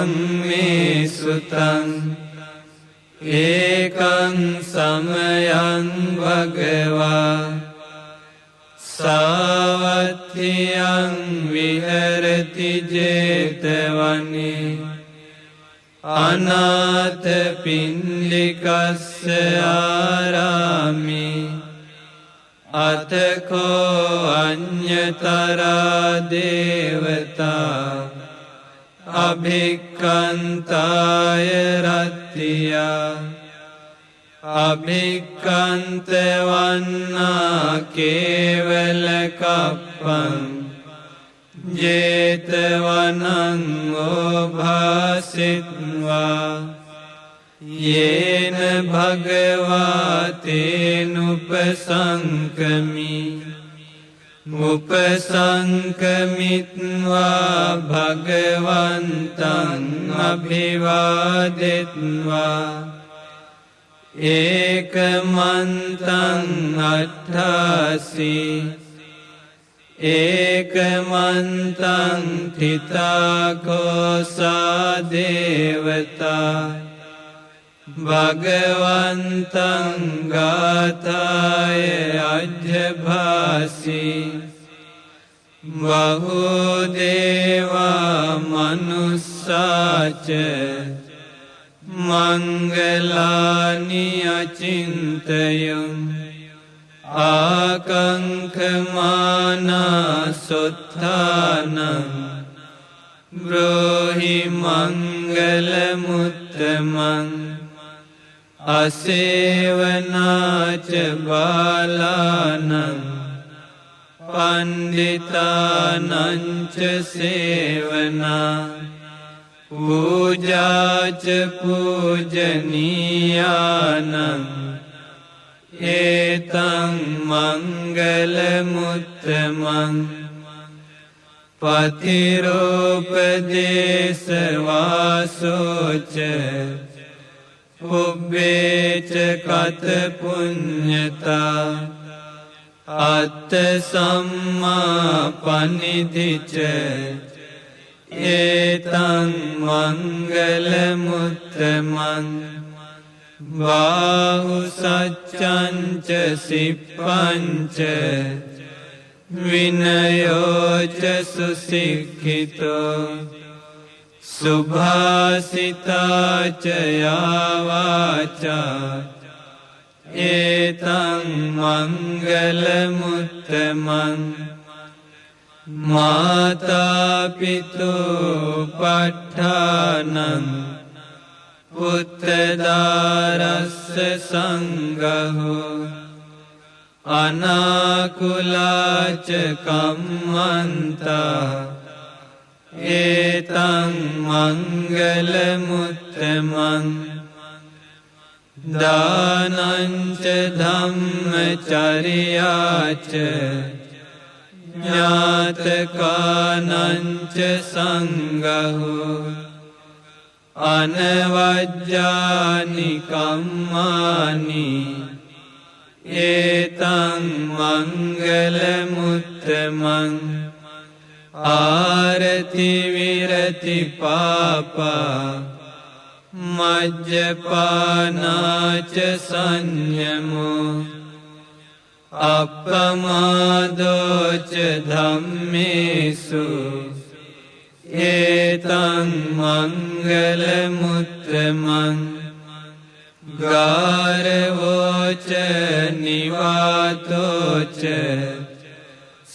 ධම්මේ සුතං ඒකං සමයං භගවා සාවත්තියං විහෙරති 제තවනේ අනාථ පින්ඩිකස්ස ආරාමේ අතකෝ අඤ්ඤතරා දේවතා අභික්ඛන්තාය රත්තියා අභික්ඛන්ත වන්නා කේවල කප්පං 제තවනං ඕභාසිත්වා යේන භගවා තේනුපසංකමි උපසංකමිත්වා භගවන්තං අභිවාදෙත්වා ඒකමන්තං අට්ඨාසී ඒකමන්තං තිතාකෝසා දේවතා භගවන්තං ගාථාය අජ්ජභාසී බහුදේවා මනුස්සාච මංගලානි අචින්තයං ආකංකමානා සොත්තානං බ්‍රෝහි මංගල මුත්තමං අසේවනාච බාලානං පණ්ඩිතානංච සේවනා පූජාච පූජනීයානං ඒතං මංගල මුත්තමං පතිරෝපදේශ වාසෝච පුබ්බේච කත පුඤ්ඤතා අත්ථ සම්මා පනිදිච ඒතං මංගල මුත්තමං බාහු සච්ඡංච සිප්පංච විනයෝච සුසික්ඛිතෝ සුභාසිතාච යාවාචා ඒතං මංගල මුත්තමං මාතා පිතෝ පට්ඨානං පුත්තදාරස්ස සංඝෝ අනාකුලාච කම්මන්තා ඒතං මංගල මුත්තමං දානංච ධම්මචර්යාච ඥාතකානංච සංඝෝ අනවජ්ජානි කම්මානි ඒතං මංගල මුත්තමං ආරති විරති පාපා මජ්ජපානාච සංයමෝ අප්පමාදෝච ධම්මේසු ඒතං මංගල මුත්තමං ගාරවෝච නිවාතෝච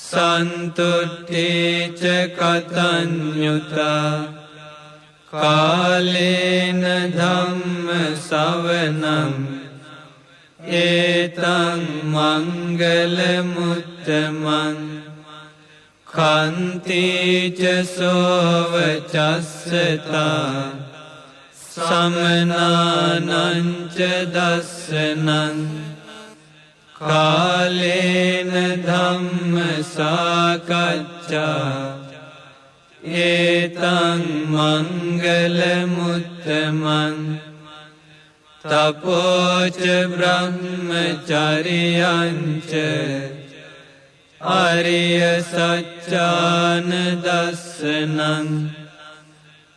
සන්තුට්ඨේච කතඤ්ඤුතා කාලේන ධම්ම ශවනං ඒතං මංගල මුත්තමං කන්තිච සෝවචස්සතා සමනානංච දස්සනං කාලේන ධම්ම සාකච්ඡා ඒතං මංගල මුත්තමං තපෝච බ්‍රහ්මචර්යංච අරිය සච්ඡාන දස්සනං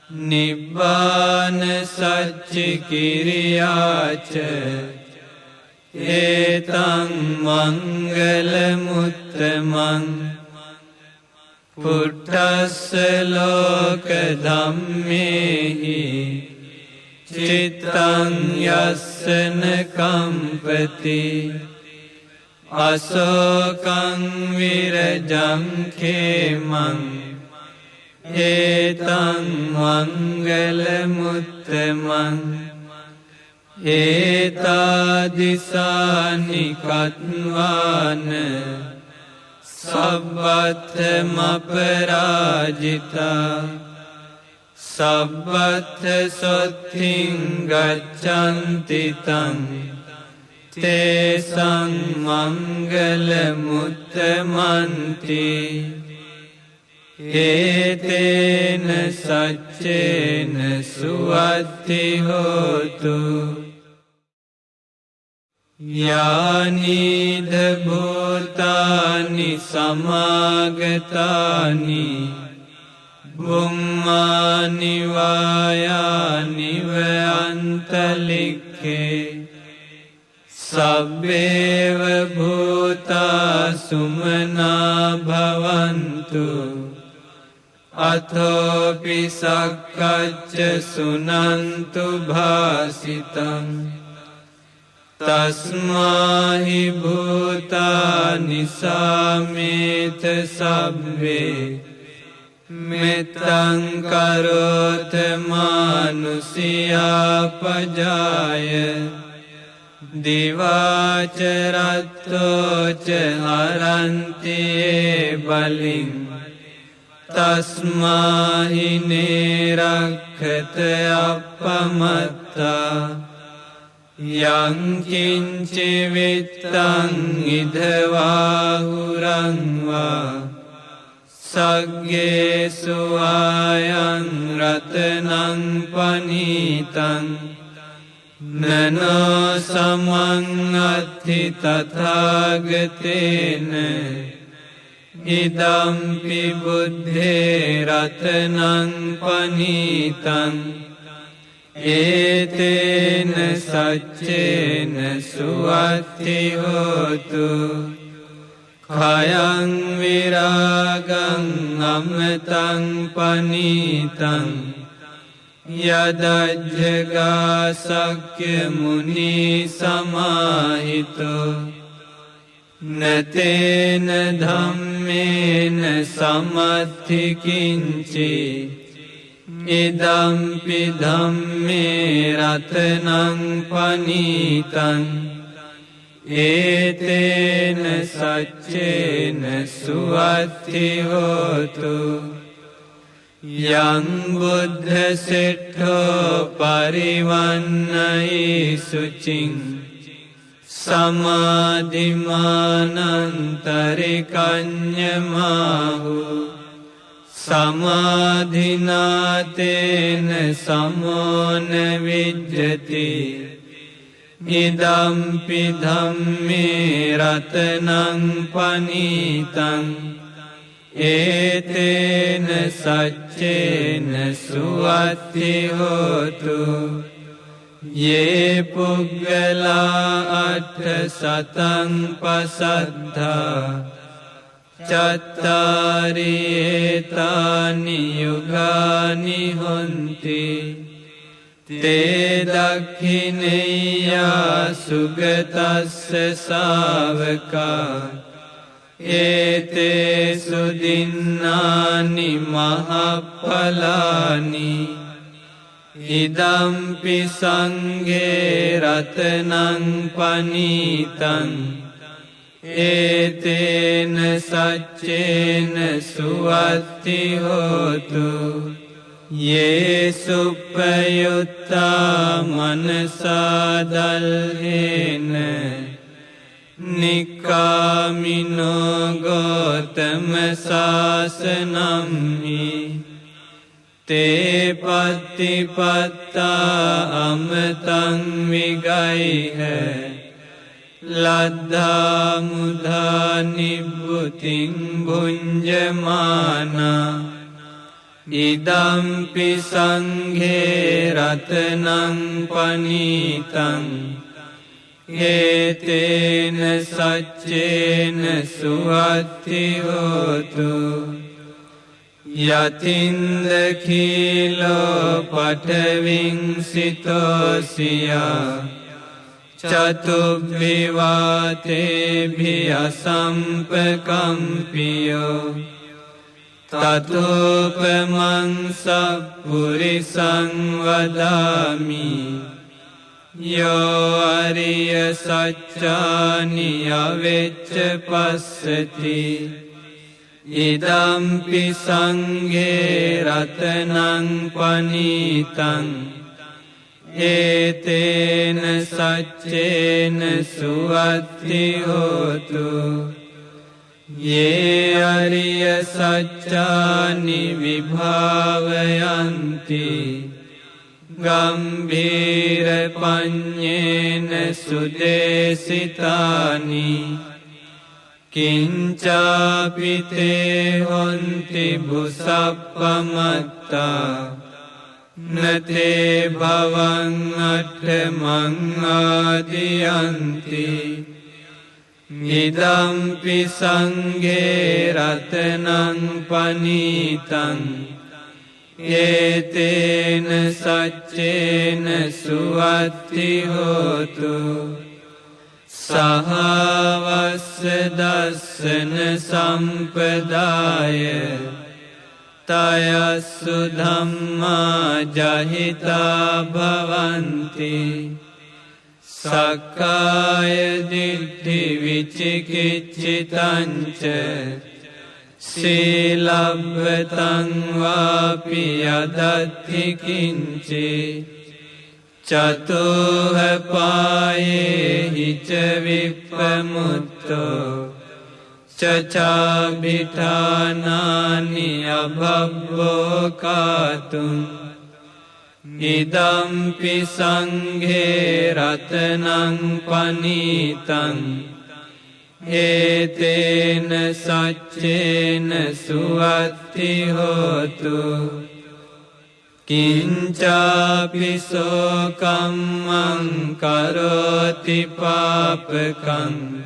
නිබ්බාන සච්චි කිරියාච ඒතං මංගල මුත්තමං පුට්ඨස්ස ලෝක ධම්මේහි චිත්තං යස්සන කම්පති අසෝකං විරජං khemං ඒතං මංගල මුත්තමං ඒතාදිසානි කତ୍වාන සබ්බත්තමපරාජිතා සබ්බත්ත සොත්තිං ගච්ඡන්ති තං තේසං මංගල මුත්තමන්ති ඒතේන සච්චේන සුවත්ති හෝතු යානිද භූතානි සමාගතානි බුම්මානි වායානි වයන්තලික්ඛේ සබ්බේව භූතා සුමනා භවන්තු අතෝපි සක්කච්ඡ සුනන්තු භාසිතං තස්මාහි භූතානි සාමේත සබ්බේ මෙත්තං කරෝත මානුසියා පජාය දිවාචරත්තෝච හරන්තියේ බලින් තස්මාහි නේරක්ඛත අප්පමත්තා යං කිංචි විත්තං ඉදවාහුරං වා සග්ගේසු ආයං රතනං පනීතං නනෝ සමං අත්ථි තථාගතේන ඉදම්පි බුද්ධේ රතනං පනීතං ඒතේන සච්චේන සුවත්ති හෝතු khයං විරාගං අමතං පනීතං යදජ්ජගා සක්්‍ය මුනි සමාහිතෝ නතේන ධම්මේන සමත්ථි කිංචි ඉදම්පි ධම්මේ රතනං පනීතං ඒතේන සච්චේන සුවත්ති හෝතු යං බුද්ධ සෙට්ඨෝ පරිවන්නයි සුචින් සමාධිමානන්තරිකඤ්ඤමාහු සමාධිනාතේන සමෝන විජ්ජති ඉදම්පි ධම්මේ රතනං පනීතං ඒතේන සච්චේන සුවත්ති හෝතු යේ පුග්ගලා අට්ඨ සතං පසද්ධා චත්තාරි ඒතානි යුගානි හොන්ති තේ දක්ඛිනේයා සුගතස්ස ශාවකා ඒතේසු දින්නානි මහප්ඵලානි ඉදම්පි සංඝේ රතනං පනීතං ඒතේන සච්චේන සුවත්ති හෝතු යේ සුප්පයුත්තා මනසා දල්හේන නික්ඛාමිනෝ ගෝතම සාසනම්හි තේ පත්තිපත්තා අමතං විගයිහ ලද්ධා මුධා නිබ්බුතින් භුඤ්ජමානා ඉදම්පි සංඝේ රතනං පනීතං ඒතේන සච්චේන සුවත්ති හෝතු යතින්ද කීලෝ පඨවින් සිතෝසියා චතුබ්බිවාතේභි අසම්පකම්පියෝ තතෝපමං සප්පුරිසං වදාමි යෝ අරිය සච්චානි අවෙච්ච පස්සති ඉදම්පි සංඝේ රතනං පනීතං ඒතේන සච්චේන සුවත්ති හෝතු යේ අරිය සච්චානි විභාවයන්ති ගම්භීර පඤ්ඤේන සුදේසිතානි කිංචාපිතේ හොන්ති බුසප්පමත්තා නතේ භවං අට්ඨමං ආදියන්ති ඉදම්පි සංඝේ රතනං පනීතං ඒතේන සච්චේන සුවත්ති හෝතු සහවස්ස දස්සන සම්පදාය තයස්සු ධම්මා ජහිතා භවන්ති සක්කාය දිට්ඨි විචිකිච්ඡිතංච සීලබ්බතං වාපි යදත්ති කිංචි චතුහ පායේ ච විප්පමුත්තෝ චචාභිඨානානි අභබ්බෝ කාතුං ඉදම්පි සංඝේ රතනං පනීතං ඒතේන සච්චේන සුවත්ති හෝතු කිංචාපිසෝ කම්මං කරෝති පාපකං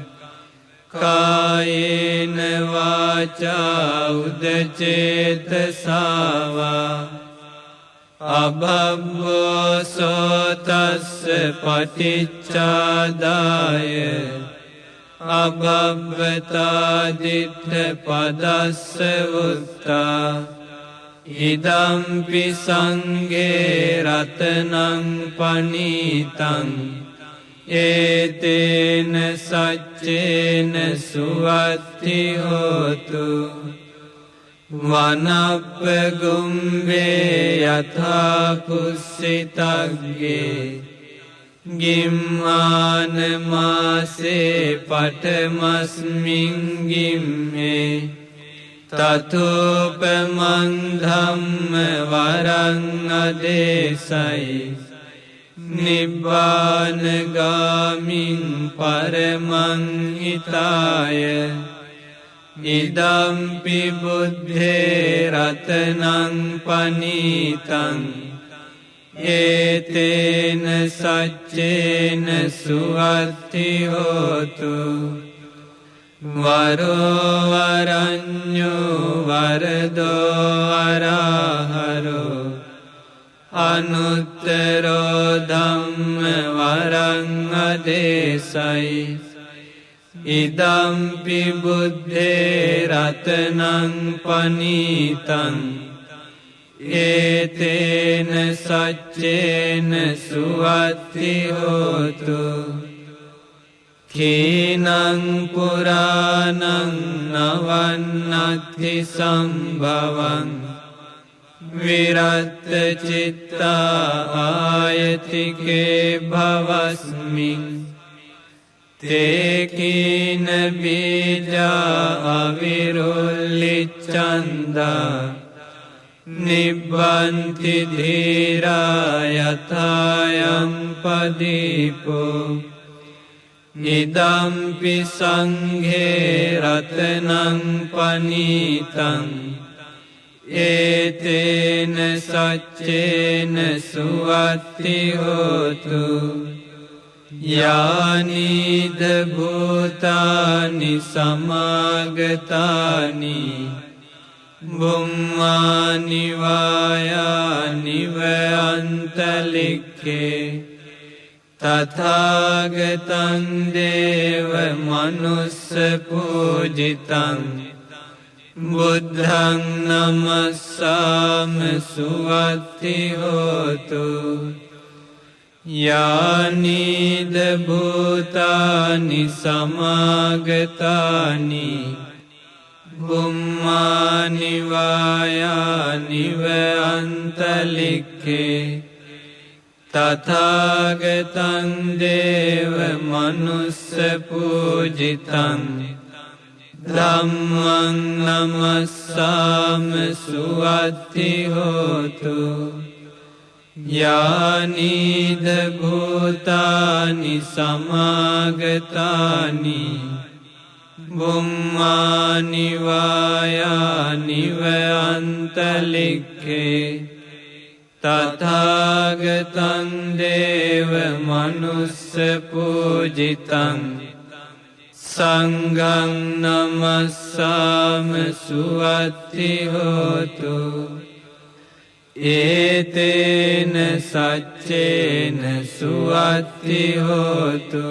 කායේන වාචා උදචේතසාවා අභබ්බෝ සෝතස්ස පටිච්චාදාය අභබ්බතා දිට්ඨ පදස්ස උත්තා ඉදම්පි සංඝේ රතනං පනීතං ඒතේන සච්චේන සුවත්ති හෝතු වනප්පගුම්බේ යථා කුස්සිතග්ගේ ගිම්මාන මාසේ පඨමස්මින් ගිම්මේ තතෝපමං ධම්ම වරං අදේසයි නිබ්බානගාමින් පරමං හිතාය ඉදම්පි බුද්ධේ රතනං පනීතං ඒතේන සච්චේන සුවත්ති හෝතු වරෝ වරඤ්ඤෝ වරදෝ අරහරෝ අනුත්තරෝ ධම්ම වරං අදේසයි ඉදම්පි බුද්ධේ රතනං පනීතං ඒතේන සච්චේන සුවත්ති හෝතු කීනං පුරාණං නවන්නත්ති සම්භවං විරත් චිත්තා ආයතිකේ භවස්මින් තේකීන බීජා අවිරුල්ලිච්ඡන්දා නිබ්බන්ති ධීරා යථායම් පදීපෝ ඉදම්පි සංඝේ රතනං පනීතං ඒතේන සච්චේන සුවත්ති හෝතු යානිද භූතානි සමාගතානි බුම්මානි වායානි වයන්තලික්ඛේ තථාගතං දේව මනුස්ස පූජිතං බුද්ධං නමස්සාම සුවත්ති හෝතු යානිද භූතානි සමාගතානි බුම්මානි වායානි වයන්තලික්ඛේ තථාගතං දේව මනුස්ස පූජිතං ධම්මං නමස්සාම සුවත්ති හෝතු යානිද භූතානි සමාගතානි බුම්මානි වායානි වයන්තලික්ඛේ තථාගතං දේව මනුස්ස පූජිතං සංඝං නමස්සාම සුවත්ති හෝතු ඒතේන සච්චේන සුවත්ති හෝතු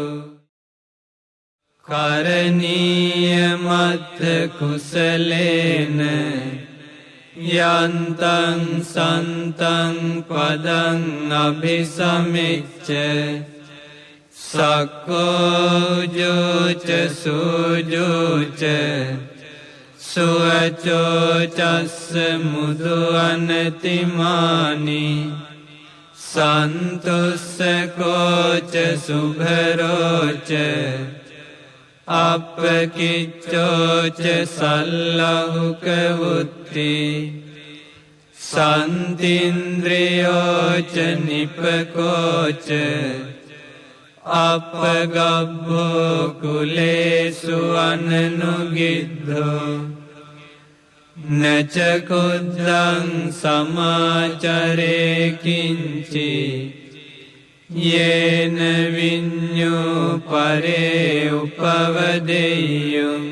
කරණීය මත්ථ කුසලේන යන්තං සන්තං පදං අභිසමෙච්ච සක්ඛෝජෝච සූජෝච සුවචෝචස්ස මුදු අනතිමානි සන්තුස්සකෝච සුභරෝච අප්පකිච්චෝච සල්ලහුක වුත්ති සන්තින්ද්‍රියෝච නිපකෝච අපගබ්බෝ කුලේසු අනනුගිද්ධෝ නච කුද්ධං සමාචරේ කිංචි යේන විඤ්ඤෝ පරේ උපවදෙය්‍යං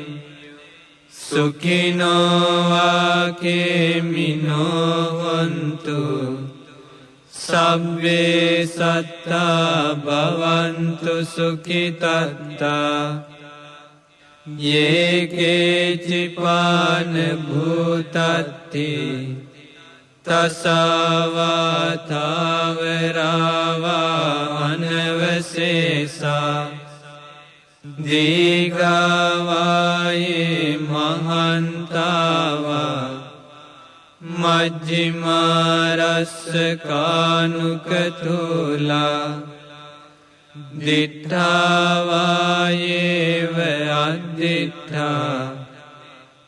සුඛිනෝ වාකේමිනෝ හොන්තු සබ්බේ සත්තා භවන්තු සුඛිතත්තා යේ කේචිපාන භූතත්ති තසාවා තාවරාවා අනවසේසා දීඝාවායේ මහන්තාවා මජ්ජිමාරස්ස කානුකතුලා දිට්ඨාවායේව අද්දිට්ඨා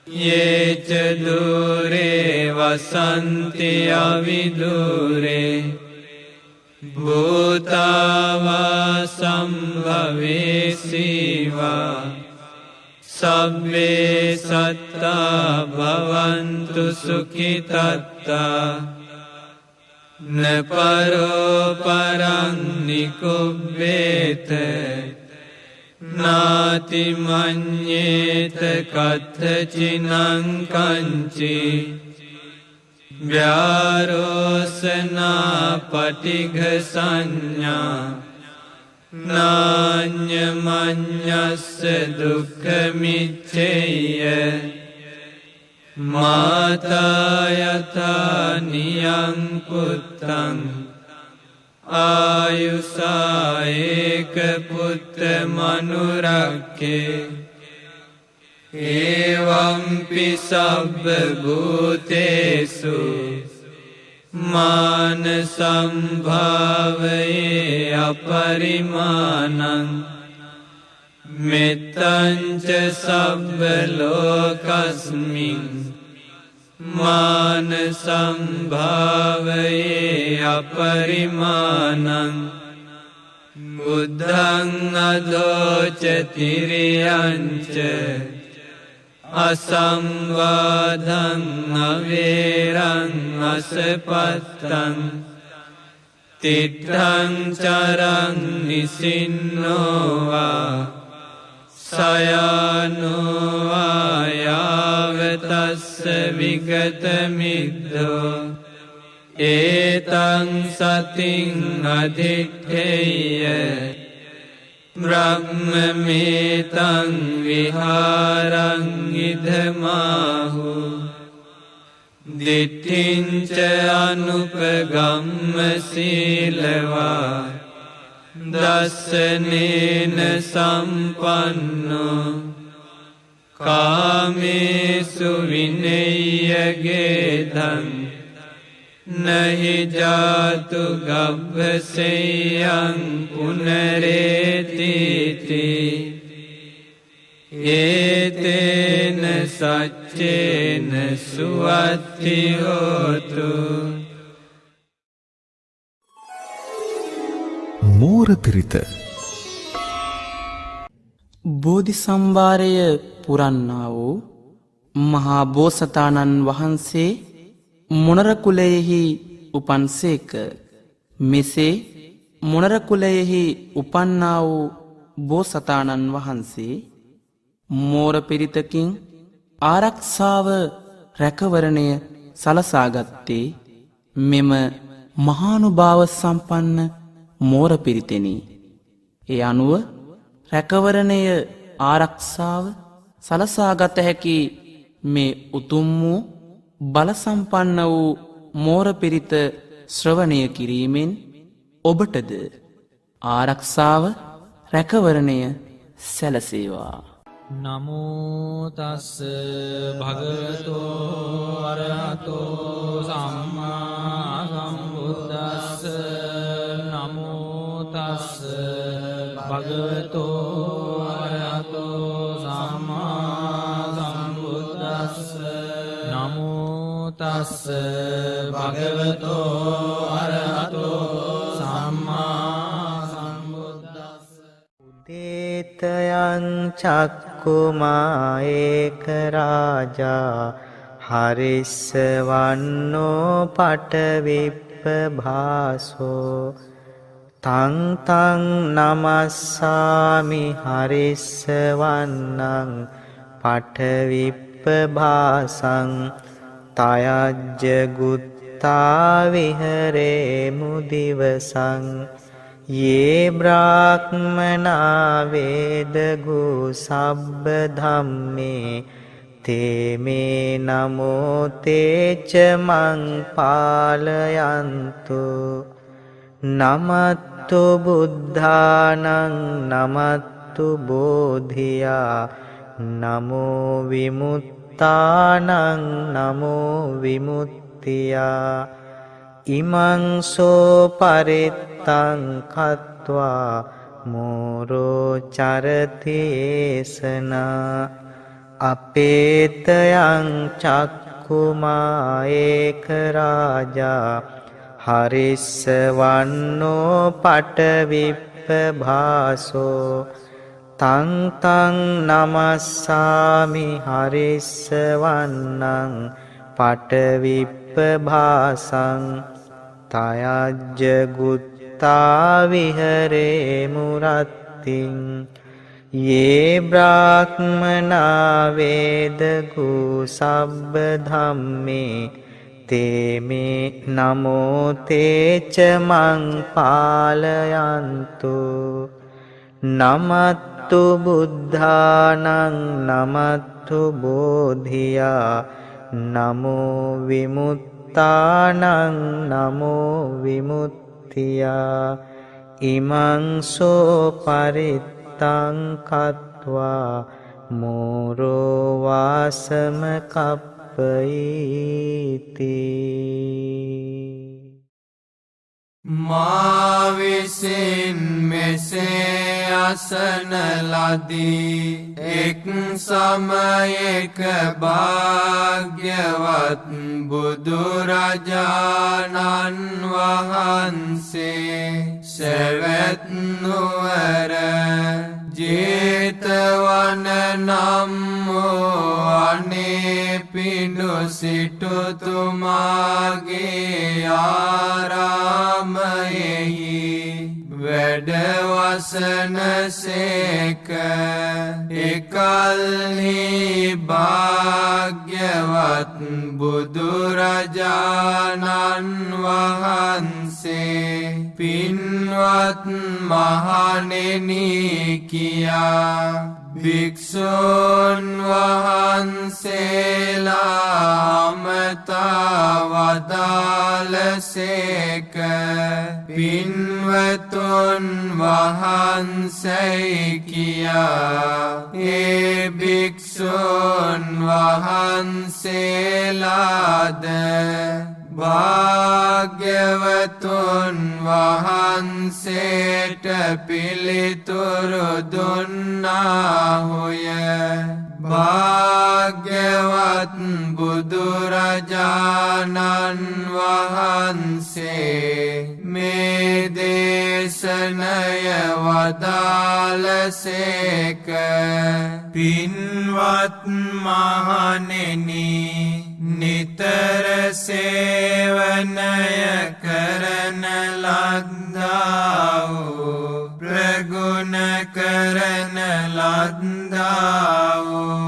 යේච දුරේ වසන්ති අවිදුරේ භූතාවා සම්භවේසීවා සබ්බේ සත්තා භවන්තු සුඛිතත්තා නපරෝ පරං නිකුබ්බේත නාති මඤ්ඤේත කත්තචිනං කංචි ව්‍යාරෝසනා පටිඝ සංඥා නාඤ්ඤමඤ්ඤස්ස දුක්ඛමිච්ඡේය මාතා යථා නියං පුත්තං ආයුසා ඒක පුත්ත මනුරක්ඛේ එවංපි සබ්බ භූතේසු මාන සම්භාවයේ අපරිමාණං මෙත්තංච සබ්බ ලෝකස්මින් මාන සම්භාවයේ අපරිමාණං බුද්ධං අදෝච තිරියංච අසංවාදං අවේරං අසපත්තං තිට්ඨං චරං නිසින්නෝවා සයනෝවා යාවතස්ස විගත මිද්දෝ ඒතං සතින් අධිට්ඨේය බ්‍රහ්මමේතං විහාරං ඉදමාහු දිට්ඨිංච අනුපගම්ම සීලවා දස්සනේන සම්පන්නෝ කාමේසු විනෙය්‍යගේධං නහි ජාතු ගබ්බසෙය්‍යං පුනරේතිති ඒතේන සච්චේන සුවත්ති හෝතු. මෝර පිරිත බෝධි සම්භාරය පුරන්නා වූ මහා බෝසතාණන් වහන්සේ මොනර කුලයෙහි උපන්සේක. මෙසේ මොනර කුලයෙහි උපන්නා වූ බෝසතාණන් වහන්සේ මෝර පිරිතකින් ආරක්ෂාව රැකවරණය සලසාගත්තේ මෙම මහානුභාව සම්පන්න මෝර පිරිතෙනි. ඒ අනුව රැකවරණය ආරක්ෂාව සලසාගත හැකි මේ උතුම් වූ බලසම්පන්න වූ මෝර පිරිත ශ්‍රවණය කිරීමෙන් ඔබටද ආරක්ෂාව රැකවරණය සැලසේවා. නමෝ තස්ස භගවතෝ අරහතෝ සම්මා සම්බුද්දස්ස. නමෝ තස්ස භගවතෝ අරහතෝ සම්මා සම්බුද්දස්ස. නමෝ තස්ස භගවතෝ අරහතෝ සම්මා සම්බුද්දස්ස. දේතයං චක්කුමා ඒක රාජා හරිස්සවන්නෝ පටවිප්පභාසෝ තං තං නමස්සාමි හරිස්සවන්නං පටවිප්පභාසං තයජ්ජ ගුත්තා විහරේ මුදිවසං යේ බ්‍රාහ්මනා වේදගු සබ්බ ධම්මේ තේමේ නමෝ තේච මං පාලයන්තු. නමත්තු බුද්ධානං නමත්තු බෝධියා නමෝ විමුත්තානං නමෝ විමුක්තියා. ඉමං සෝ පරිත්තං කତ୍වා මෝරෝ චරතේසනා. අපේතයං චක්කුමා ඒක රාජා හරිස්සවන්නෝ පටවිප්පභාසෝ තං තං නමස්සාමි හරිස්සවන්නං පටවිප්පභාසං තයජ්ජ ගුත්තා විහරේ මුරත්තිං යේ බ්‍රාහ්මනා වේදගු සබ්බ ධම්මේ තේමේ නමෝ තේච මං පාලයන්තු. නමත්තු බුද්ධානං නමත්තු බෝධියා නමෝ විමුත්තානං නමෝ විමුක්තියා. ඉමං සෝ පරිත්තං කତ୍වා මෝරෝ වාසම කප්පයිති. මා විසින් මෙසේ අසන ලදී එක් සමයක භාග්‍යවත් බුදුරජාණන් වහන්සේ සෙවැත් නුවර ජේතවන නම් වූ අනේ පිඬු සිටුතුමාගේ ආරාමයෙහි වැඩවසන සේක. එකල්හි භාග්‍යවත් බුදුරජාණන් වහන්සේ පින්වත් මහණෙනි කියා භික්ෂූන් වහන්සේලා අමතා වදාළසේක. පින්වතුන් වහන්සේ කියා ඒ භික්ෂූන් වහන්සේලාද භාග්‍යවතුන් වහන්සේට පිළිතුරු දුන්නාහුය. භාග්‍යවත් බුදුරජාණන් වහන්සේ මේ දේශනය වදාළසේක. පින්වත් මහණෙනි, නිතර සේවනය කරන ලද්දා වූ ප්‍රගුණ කරන ලද්දා වූ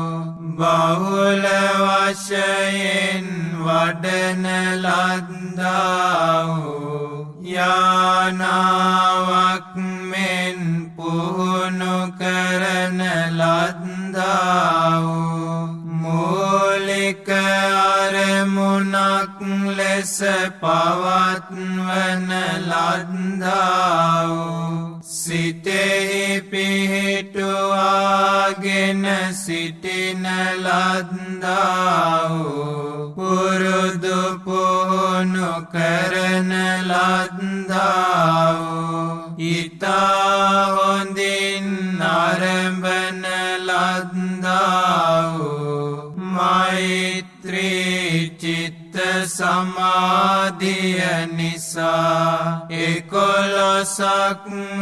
බහුල වශයෙන් වඩන ලද්දා වූ යානාවක් මෙන් පුහුණු කරන ලද්දා වූ මූලික අරමුණක් ලෙස පවත්වන ලද්දා වූ සිතෙහි පිහිටුවාගෙන සිටින ලද්දා වූ පුරුදු පුහුණු කරන ලද්දා වූ ඉතා හොඳින් අරඹන ලද්දා වූ මෛත්‍රී චිත්ත සමාධිය නිසා 11ක්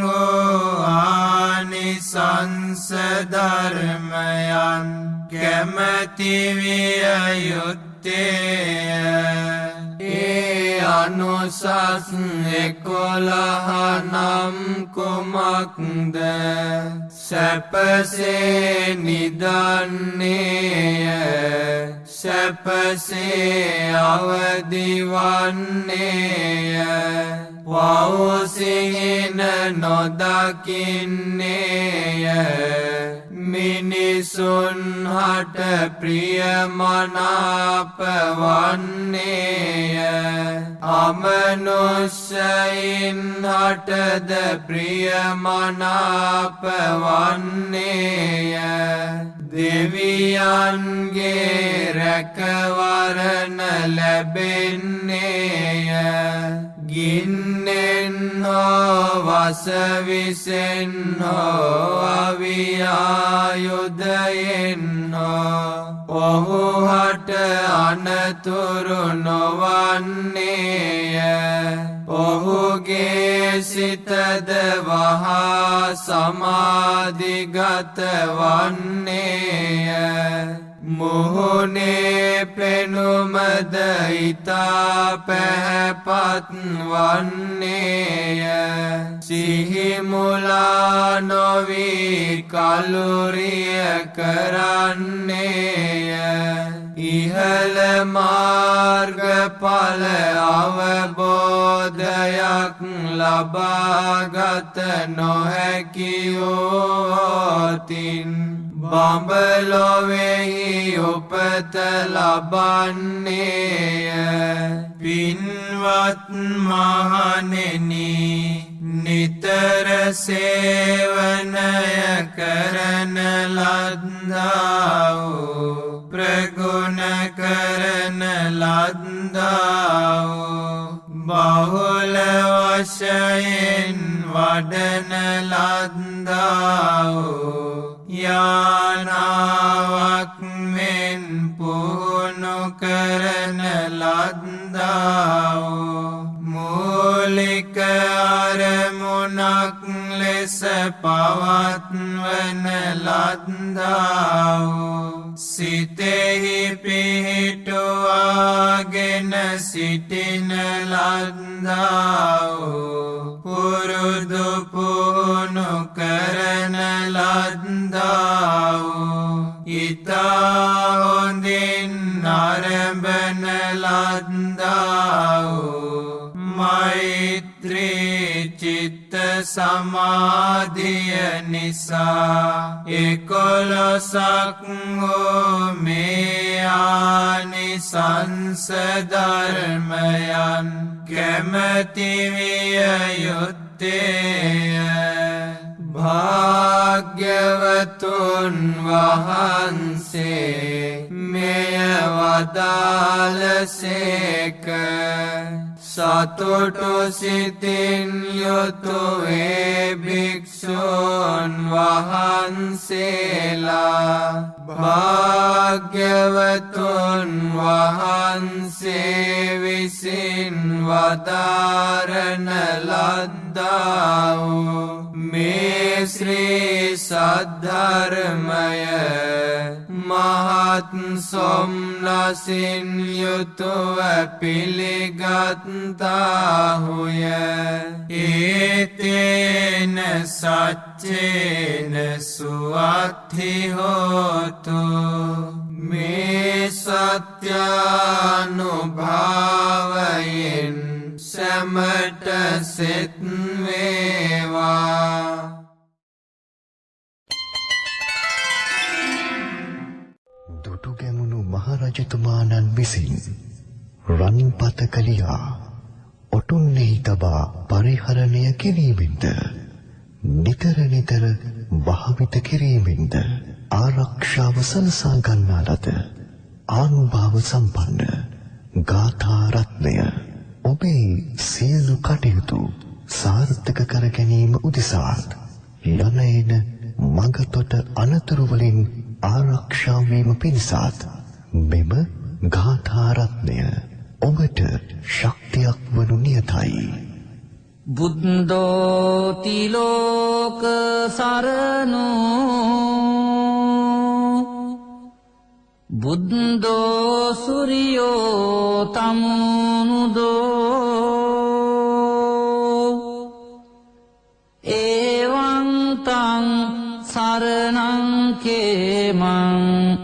වූ ආනිසංස ධර්මයන් කැමැති විය යුත්තේය. ඒ අනුසස් 11 නම් කුමක්ද? සැපසේ නිදන්නේය, සැපසේ අවදිවන්නේය, පව් සිහින නොදකින්නේය, මිනිසුන් හට ප්‍රියමනාප වන්නේය, අමනුෂ්‍යයින් හටද ප්‍රියමනාප වන්නේය, දෙවියන්ගේ රැකවරණ ලැබෙන්නේය, ගින්නෙන් හෝ වසවිසෙන් හෝ අවියායුධයෙන් හෝ ඔහු හට අනතුරු නොවන්නේය, ඔහුගේ සිතද වහා සමාධිගත වන්නේය, මුහුණේ පෙනුමද ඉතා පැහැපත් වන්නේය, සිහිමුලා නොවී කලුරිය කරන්නේය, ඉහළ මාර්ගඵල අවබෝධයක් ලබාගත නොහැකි වූවොතින් බඹලොවෙහි උපත ලබන්නේය. පින්වත් මහණෙනි, නිතර සේවනය කරන ලද්දා වූ ප්‍රගුණ කරන ලද්දා වූ බහුල වශයෙන් වඩන ලද්දා වූ යානාවක් මෙන් පුහුණු කරන ලද්දා වූ මූලික අරමුණක් ලෙස පවත්වන ලද්දාවු සිතෙහි පිහිටුවාගෙන සිටින ලද්දාවු පුරුදු පුහුණු කරන ලද්දාවු ඉතා හොඳින් නරඹන ලද්දාවු මෛත්‍රී චිත්ත සමාධිය නිසා 11ක් වූ මේ ආනිසංස ධර්මයන් කැමැති විය යුත්තේය භාග්‍යවතුන් වහන්සේ මෙය වදාළසේක සතුටු සිතින් යුතු වේ භික්ෂූන් වහන්සේලා භාග්‍යවතුන් වහන්සේ විසින් වදාරන ලද්දාවු මේ ශ්‍රී සද්ධර්මය මහත් සොම්නසින් යුතුව පිළිගත්තාහුය ඒතේන සච්චේන සුවත්හි හෝතු මේ සත්‍යානුභාවයෙන් සැමට සෙත් වේවා දුටුගැමුණු මහරජතුමාණන් විසින් රන්පතකලියා ඔටුන්නෙහි තබා පරිහරණය කිරීමෙන්ද නිතර නිතර භාවිත කිරීමෙන්ද ආරක්ෂාව සලසා ගන්නා ලද ආනුභාව සම්පන්න ගාථා රත්නය ඔබේ සියලු කටයුතු සාර්ථක කර ගැනීම උදෙසා යන එන මඟතොට අනතුරු වලින් ආරක්ෂා වීම පිණිසත් මෙම ගාථා රත්නය ඔබට ශක්තියක් වනු නියතයි. බුද්ධෝ තිලෝක සරණෝ බුද්ධෝ සූර්යෝ තමුනුදෝ එවං තං සරණං කේමං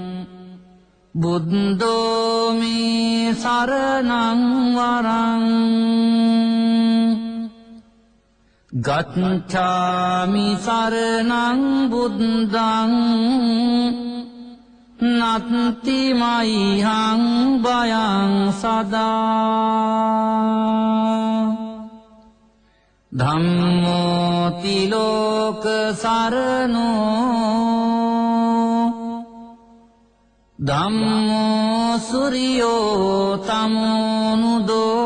බුද්ධෝ මේ සරණං වරං ගච්ඡාමි සරණං බුද්ධං නත්ති මයිහං භයං සදා ධම්මෝ තිලෝක සරණෝ ධම්මෝ සූර්යෝ තමුනුදෝ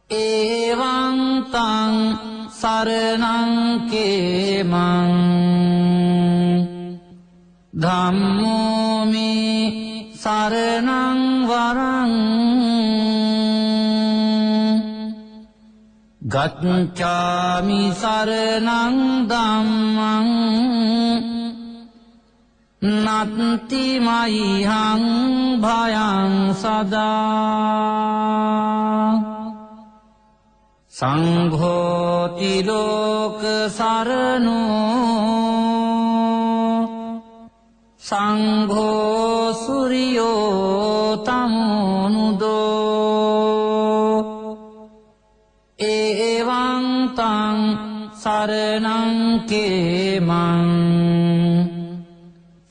එවං තං සරණං කේමං ධම්මෝ මේ සරණං වරං ගච්ඡාමි සරණං ධම්මං නත්ති මයිහං භයං සදා සංඝෝ තිලෝක සරණෝ සංඝෝ සූර්යෝ තමුනුදෝ එවං තං සරණං කේමං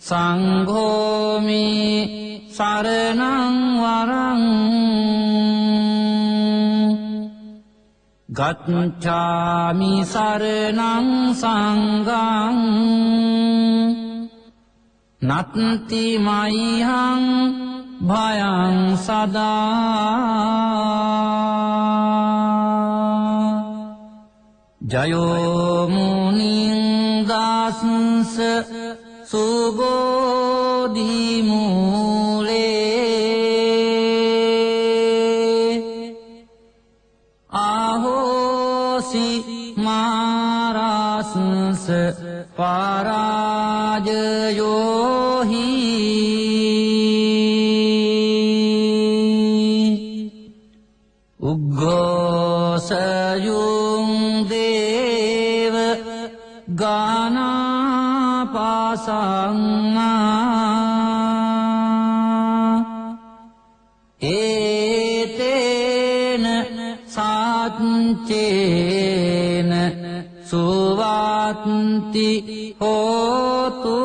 සංඝෝමි සරණං වරං ගච්ඡාමි සරණං සංඝං නත්ති මයිහං භයං සදා ජයෝ මුනිං දාසංස සුබෝධි මූලේ ආහෝ මාරාසස පරාජයෝහි උග්ගෝසයුම් දේව ගානාපාසංා ඒතේන සාච්චේන සුවත්ති හෝතු